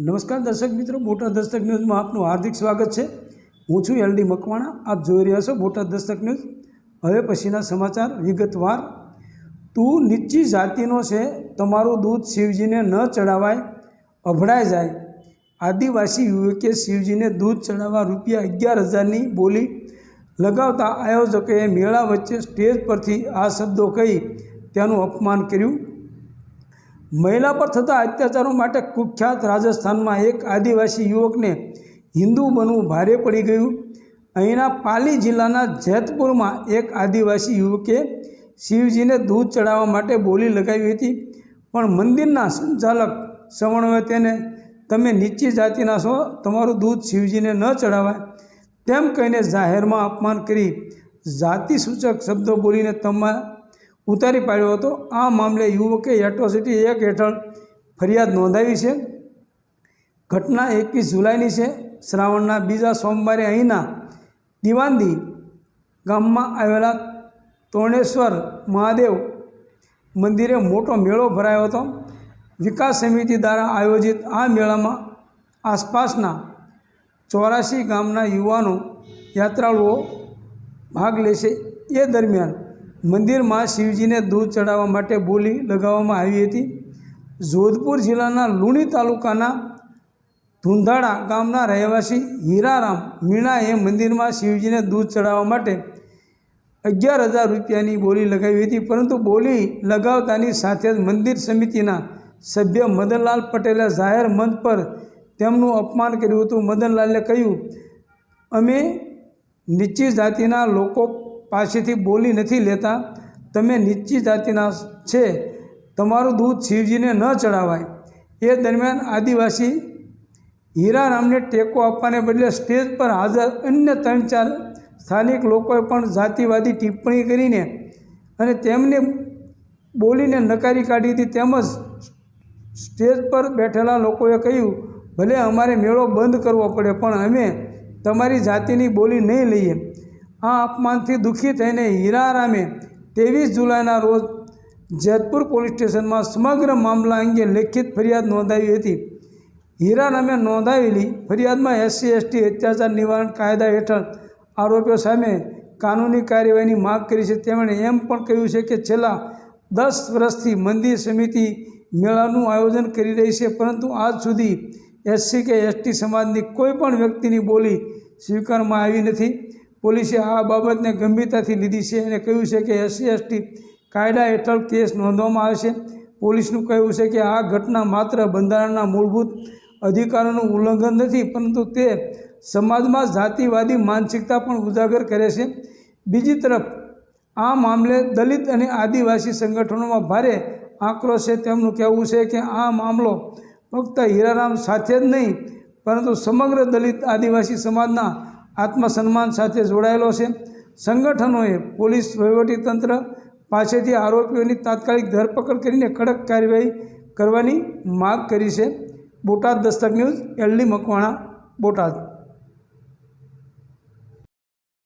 નમસ્કાર દર્શક મિત્રો, બોટાદ દસ્તક ન્યૂઝમાં આપનું હાર્દિક સ્વાગત છે। હું છું એલડી મકવાણા। આપ જોઈ રહ્યા છો બોટાદ દસ્તક ન્યૂઝ। હવે પછીના સમાચાર વિગતવાર। તું નીચી જાતિનો છે, તમારું દૂધ શિવજીને ન ચડાવાય, અભડાઈ જાય। આદિવાસી યુવકે શિવજીને દૂધ ચડાવવા ₹11,000ની બોલી લગાવતા આયોજકોએ મેળા વચ્ચે સ્ટેજ પરથી આ શબ્દો કહી તેનું અપમાન કર્યું। મહિલા પર થતા અત્યાચારો માટે કુખ્યાત રાજસ્થાનમાં એક આદિવાસી યુવકને હિન્દુ બનવું ભારે પડી ગયું। અહીંના પાલી જિલ્લાના જેતપુરમાં એક આદિવાસી યુવકે શિવજીને દૂધ ચડાવવા માટે બોલી લગાવી હતી, પણ મંદિરના સંચાલક સવર્ણોએ તેને તમે નીચી જાતિના છો, તમારું દૂધ શિવજીને ન ચડાવાય તેમ કહીને જાહેરમાં અપમાન કરી જાતિસૂચક શબ્દો બોલીને ઉતારી પાડ્યો હતો। આ મામલે યુવકે એટ્રોસિટી એક્ટ હેઠળ ફરિયાદ નોંધાવી છે। ઘટના 21 જુલાઈની છે। શ્રાવણના બીજા સોમવારે અહીંના દિવાંદી ગામમાં આવેલા તોરણેશ્વર મહાદેવ મંદિરે મોટો મેળો ભરાયો હતો। વિકાસ સમિતિ દ્વારા આયોજિત આ મેળામાં આસપાસના 84 ગામના યુવાનો યાત્રાળુઓ ભાગ લેશે। એ દરમિયાન મંદિરમાં શિવજીને દૂધ ચડાવવા માટે બોલી લગાવવામાં આવી હતી। જોધપુર જિલ્લાના લુણી તાલુકાના ધુંધાળા ગામના રહેવાસી હીરારામ મીણાએ મંદિરમાં શિવજીને દૂધ ચડાવવા માટે ₹11,000ની બોલી લગાવી હતી, પરંતુ બોલી લગાવતાની સાથે જ મંદિર સમિતિના સભ્ય મદનલાલ પટેલે જાહેર મંચ પર તેમનું અપમાન કર્યું હતું। મદનલાલે કહ્યું, અમે નીચી જાતિના લોકો પાસેથી બોલી નથી લેતા, તમે નીચી જાતિના છે, તમારું દૂધ શિવજીને ન ચડાવાય। એ દરમિયાન આદિવાસી હીરારામને ટેકો આપવાને બદલે સ્ટેજ પર હાજર અન્ય 3-4 સ્થાનિક લોકોએ પણ જાતિવાદી ટિપ્પણી કરીને અને તેમને બોલીને નકારી કાઢી હતી। તેમજ સ્ટેજ પર બેઠેલા લોકોએ કહ્યું, ભલે અમારે મેળો બંધ કરવો પડે, પણ અમે તમારી જાતિની બોલી નહીં લઈએ। આ અપમાનથી દુઃખી થઈને હીરારામે 23 જુલાઈના રોજ જેતપુર પોલીસ સ્ટેશનમાં સમગ્ર મામલા અંગે લેખિત ફરિયાદ નોંધાવી હતી। હીરારામે નોંધાવેલી ફરિયાદમાં SC/ST અત્યાચાર નિવારણ કાયદા હેઠળ આરોપીઓ સામે કાનૂની કાર્યવાહીની માગ કરી છે। તેમણે એમ પણ કહ્યું છે કે છેલ્લા 10 વર્ષથી મંદિર સમિતિ મેળાનું આયોજન કરી રહી છે, પરંતુ આજ સુધી SC કે ST સમાજની કોઈ પણ વ્યક્તિની બોલી સ્વીકારવામાં આવી નથી। પોલીસે આ બાબતને ગંભીરતાથી લીધી છે અને કહ્યું છે કે SC/ST કાયદા હેઠળ કેસ નોંધવામાં આવશે। પોલીસનું કહેવું છે કે આ ઘટના માત્ર બંધારણના મૂળભૂત અધિકારોનું ઉલ્લંઘન નથી, પરંતુ તે સમાજમાં જાતિવાદી માનસિકતા પણ ઉજાગર કરે છે। બીજી તરફ આ મામલે દલિત અને આદિવાસી સંગઠનોમાં ભારે આક્રોશ છે। તેમનું કહેવું છે કે આ મામલો ફક્ત હીરારામ સાથે જ નહીં, પરંતુ સમગ્ર દલિત આદિવાસી સમાજના આત્મસન્માન સાથે જોડાયેલો છે। સંગઠનોએ પોલીસ વહીવટીતંત્ર પાસેથી આરોપીઓની તાત્કાલિક ધરપકડ કરીને કડક કાર્યવાહી કરવાની માગ કરી છે। Botad Dastak news, LD Makwana, Botad.